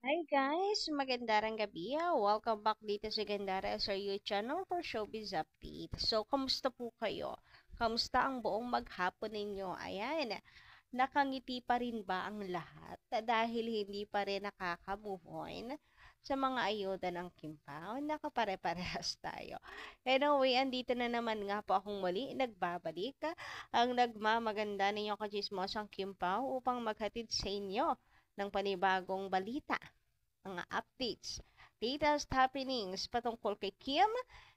Hi guys! Magandang gabi. Welcome back dito sa Gandara sa your channel for Showbiz Update. So, kamusta po kayo? Kamusta ang buong maghapon ninyo? Ayan, nakangiti pa rin ba ang lahat dahil hindi pa rin nakaka-move on sa mga ayuda ng Kimpaw? Nakapare-parehas tayo. Anyway, andito na naman nga po akong muli, nagbabalik ang nagmamaganda ninyong kachismosang Kimpaw upang maghatid sa inyo ng panibagong balita, mga updates, latest happenings patungkol kay Kim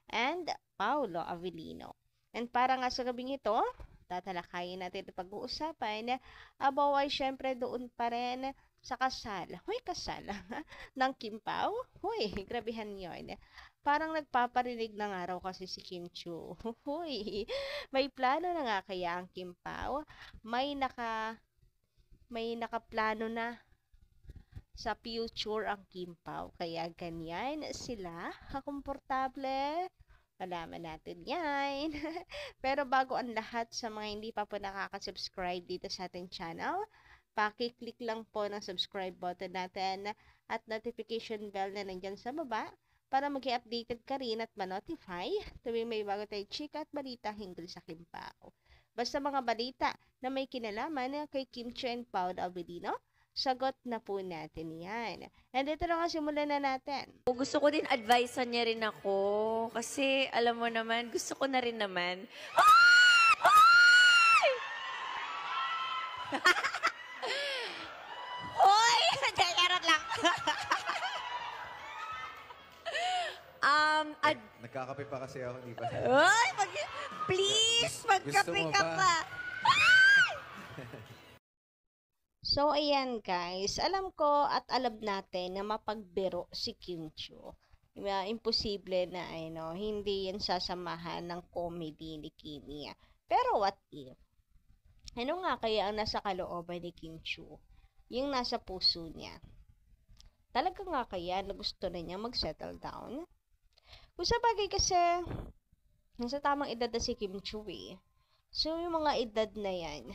and Paolo Avellino. And para nga sa gabing ito, tatalakayin natin at pag-uusapan about ay syempre doon pa rin sa kasal. Huy, kasal ng Kim Pao? Huy, grabihan yon. Parang nagpaparinig na nga raw kasi si Kim Chu. Huy, may plano na nga kaya ang Kim Pao? May nakaplano na sa future ang Kimpaw. Kaya ganyan sila kakomportable. Malaman natin yan. Pero bago ang lahat sa mga hindi pa po nakaka-subscribe dito sa ating channel, paki-click lang po ng subscribe button natin at notification bell na nandyan sa baba para maging updated ka rin at ma-notify tuwing may bago tayong chika at balita hinggil sa Kimpaw. Basta mga balita na may kinalaman kay Kim Chiu and Paolo Avellino, sagot na po natin yan. And ito na nga, simulan na natin. Gusto ko din advisean niya rin ako. Kasi, alam mo naman, gusto ko na rin naman. Hoy! Charot lang. Nagkakape pa kasi ako, di ba? Hoy! Please, magkape mo ka ba? pa. So, ayan guys, alam ko at alam natin na mapagbiro si Kim Chiu. Imposible na hindi yan sasamahan ng comedy ni Kimi. Pero what if? Ano nga kaya ang nasa kalooban ni Kim Chiu? Yung nasa puso niya. Talaga nga kaya na gusto na niya mag-settle down? Kung sa bagay kasi, nasa tamang edad na si Kim Chiu eh. So, yung mga edad na yan,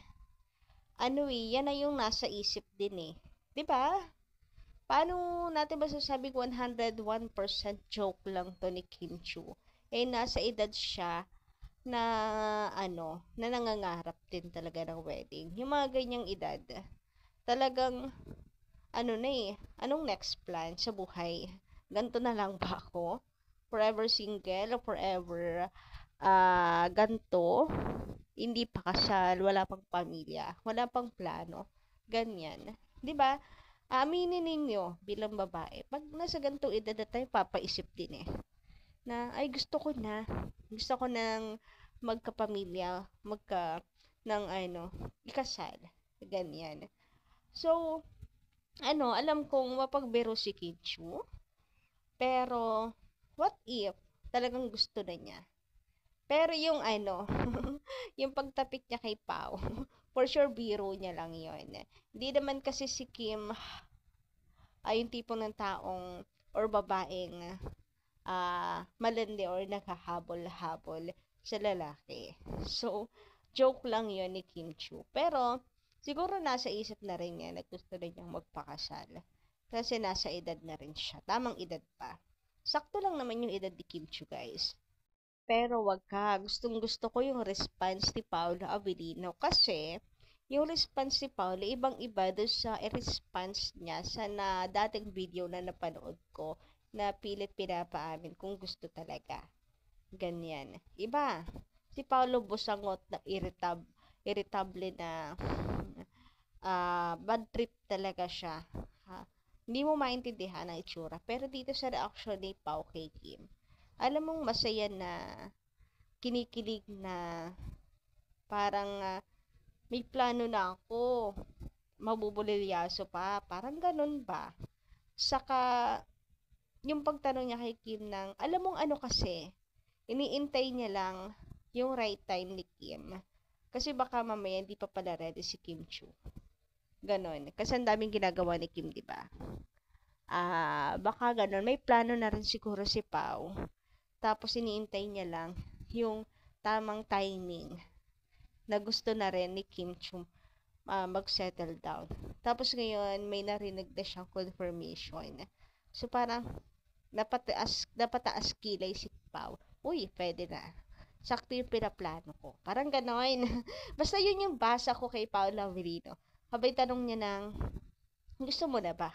yan na yung nasa isip din eh. 'Di ba? Paano natin masasabing 101% joke lang to ni Kim Chiu? Eh, nasa edad siya na, na nangangarap din talaga ng wedding. Yung mga ganyang edad, talagang, anong next plan sa buhay? Ganto na lang ba ako? Forever single o forever ganto? Hindi pa kasal, wala pang pamilya, wala pang plano, ganyan. 'Di ba? Aminin ninyo bilang babae, pag nasa ganitong edad na tayo, papaisip din eh. Na, ay gusto ko nang magkapamilya, ng ikasal, ganyan. So, alam kong mapagbiro si Kichu, pero, what if, talagang gusto na niya? Pero yung yung pagtapik niya kay Pao, for sure biro niya lang yon. Hindi naman kasi si Kim ay yung tipo ng taong or babaeng malandi or naghahabol-habol sa lalaki. So, joke lang yon ni Kim Chu. Pero, siguro nasa isip na rin niya na gusto na niyang magpakasal. Kasi nasa edad na rin siya. Tamang edad pa. Sakto lang naman yung edad ni Kim Chu, guys. Pero wag ka, gustong-gusto ko yung response ni Paolo Avellino kasi yung response ni Paolo ibang-iba doon sa response niya sa dating video na napanood ko na pilit pinapaamin kung gusto talaga. Ganyan. Iba. Si Paolo busangot na irritable na bad trip talaga siya. Ha? Hindi mo maintindihan ang itsura. Pero dito sa reaction ni Pao kay Kim, alam mong masaya na kinikilig na parang may plano na ako, mabubulilyaso pa, parang ganun ba? Saka, yung pagtanong niya kay Kim ng, alam mong ano kasi, iniintay niya lang yung right time ni Kim. Kasi baka mamaya hindi pa pala ready si Kim Chu. Ganon. Kasi ang daming ginagawa ni Kim, di ba? Baka ganon. May plano na rin siguro si Pau. Tapos iniintay niya lang yung tamang timing na gusto na rin ni Kim Chu mag-settle down. Tapos ngayon, may narinig na siyang confirmation. So, parang, napataas kilay si Pao. Uy, pwede na. Sakto yung pinaplano ko. Parang ganon. Basta yun yung basa ko kay Paolo Avelino. Habay tanong niya ng, gusto mo na ba?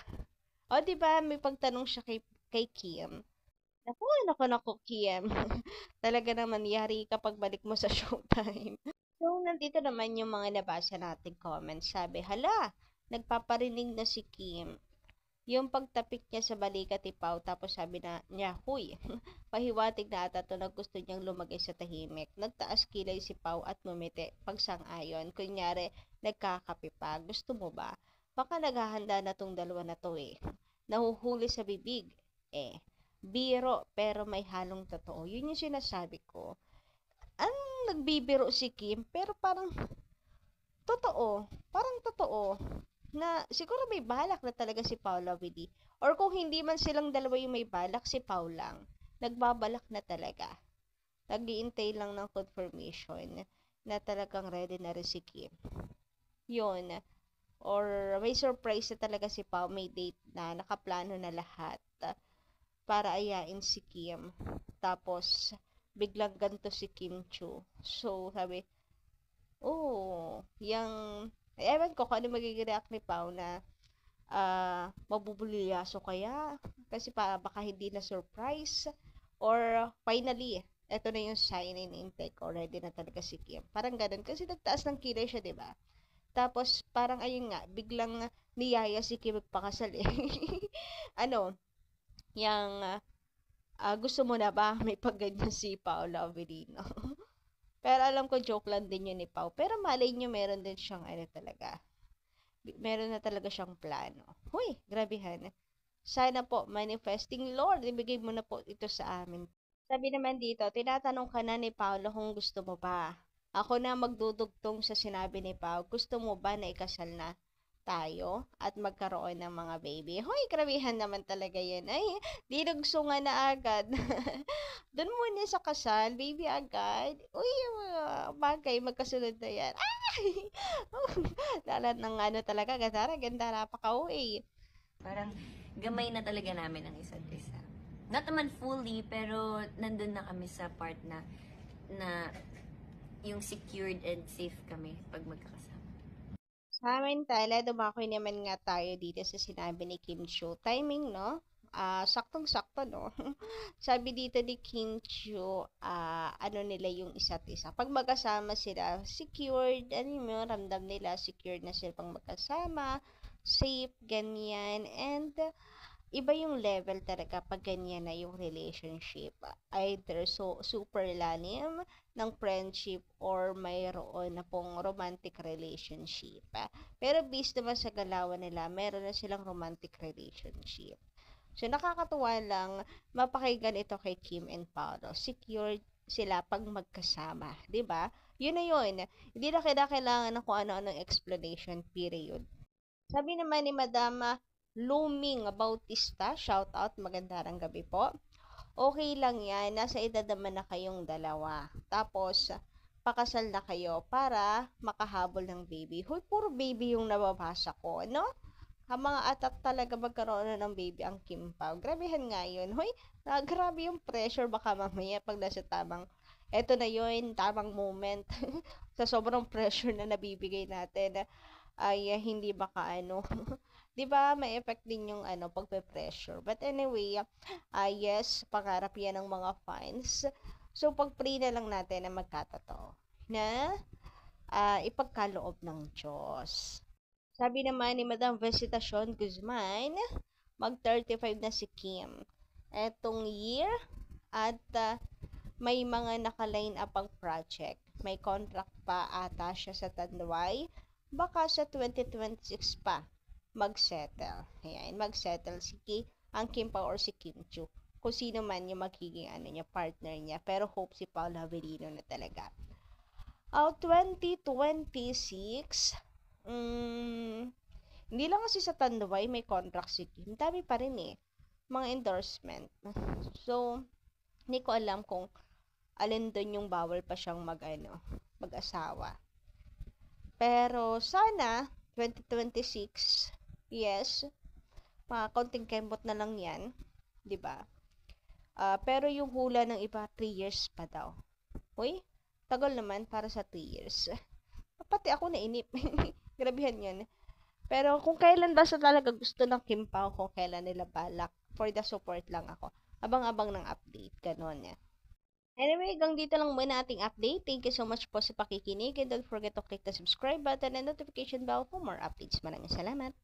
O, di ba may pagtanong siya kay Kim. Naku, Kim. Talaga naman, yari kapag balik mo sa showtime. So, nandito naman yung mga nabasa nating comments. Sabi, hala, nagpaparinig na si Kim. Yung pagtapik niya sa balikat ni Pao, tapos sabi niya, huy, pahiwatig na ata to na gusto niyang lumagay sa tahimik. Nagtaas kilay si Pao at ngumiti, pagsang-ayon. Kunyari, nagkakape pa. Gusto mo ba? Baka naghahanda na tong dalawa na to eh. Nahuhuli sa bibig. Biro, pero may halong totoo. Yun yung sinasabi ko. Ang nagbibiro si Kim, pero parang totoo. Parang totoo na siguro may balak na talaga si Paula Willie. Or kung hindi man silang dalawa yung may balak, si Pau lang. Nagbabalak na talaga. Nag-iintay lang ng confirmation na talagang ready na rin si Kim. Yun. Or may surprise na talaga si Pau, may date na, nakaplano na lahat para ayain si Kim. Tapos, biglang ganito si Kim Chu. So, sabi, yung ewan ko kung ano magiging react ni Pao na mabubulyaso kaya kasi baka hindi na surprise or finally eto na yung sign in intake already na talaga si Kim. Parang ganun kasi nagtaas ng kilay siya, 'di ba? Tapos parang ayun nga biglang niyaya si Kim magpakasal eh. Ano, yung gusto mo na ba may pagganyan si Paolo Avelino? Pero alam ko joke lang din yun ni Pao. Pero malay nyo meron din siyang ano talaga. Meron na talaga siyang plano. Huy, grabehan. Sana po, manifesting Lord, ibigay mo na po ito sa amin. Sabi naman dito, tinatanong ka na ni Paolo kung gusto mo ba. Ako na magdudugtong sa sinabi ni Pao, gusto mo ba na ikasal na tayo at magkaroon ng mga baby? Hoy, grabehan naman talaga yan. Ay, dinugsungan na agad. Doon muna sa kasal, baby agad. Uy, bagay, magkasunod na yan. Ay! Lalat ng ano talaga, ganda, napaka-uwi. Parang gamay na talaga namin ang isa't isa. Not naman fully, pero nandun na kami sa part na yung secured and safe kami pag magkakasama. Sa amin tala, dumakoy naman nga tayo dito sa sinabi ni Kim Chiu. Timing, no? Saktong-sakto, no? Sabi dito ni Kim Chiu, ano nila yung isa't isa. Pag magkasama sila, secured, ano mo, ramdam nila, secured na sila pang magkasama, safe, ganyan, and iba yung level talaga pag ganyan na yung relationship. Either super lalim ng friendship or mayroon na pong romantic relationship. Pero based naman sa galawan nila, meron na silang romantic relationship. So, nakakatuwa lang mapakinggan ito kay Kim and Paolo. Secured sila pag magkasama. 'Di ba? Yun na yun. Hindi na kailangan ng kung ano-anong explanation, period. Sabi naman ni Madama Luming Bautista, shout out, magandang gabi po. Okay lang yan, nasa edad naman na kayong dalawa. Tapos, pakasal na kayo para makahabol ng baby. Hoy, puro baby yung nababasa ko, no? Ang mga atat talaga magkaroon na ng baby ang Kim Pao. Grabehan nga yun. Hoy, grabe yung pressure baka mamaya pag nasa eto na yun, tamang moment. Sa sobrang pressure na nabibigay natin, ay hindi baka ano, 'di ba, may effect din yung ano, pagpe-pressure. But anyway, yes, pangarap yan ng mga fans. So, pag-pray na lang natin na magkatotoo na ipagkaloob ng Diyos. Sabi naman ni Madam Visitacion Guzman, mag-35 na si Kim. Etong year at may mga naka-line up ang project. May contract pa ata siya sa Tanduay. Baka sa 2026 pa mag-settle. Ayan, mag-settle ang Kim Pao or si Kim Chiu. Kung sino man yung magiging partner niya. Pero hope si Paula Avelino na talaga. 2026, hindi lang kasi sa Tanduay may contract si Kim. Dami pa rin eh. Mga endorsement. So, hindi ko alam kung alin doon yung bawal pa siyang mag-asawa. Pero sana 2026, yes, mga konting kembot na lang 'yan, 'di ba? Pero yung hula ng iba 3 years pa daw. Uy, tagal naman para sa 3 years. Pati ako nainip. Grabehan 'yun. Pero kung kailan basta talaga gusto ng Kim Pao, kung kailan nila balak, for the support lang ako. Abang-abang ng update, ganun yan. Anyway, hanggang dito lang muna ating update. Thank you so much po sa pakikinig and don't forget to click the subscribe button and notification bell for more updates. Maraming salamat.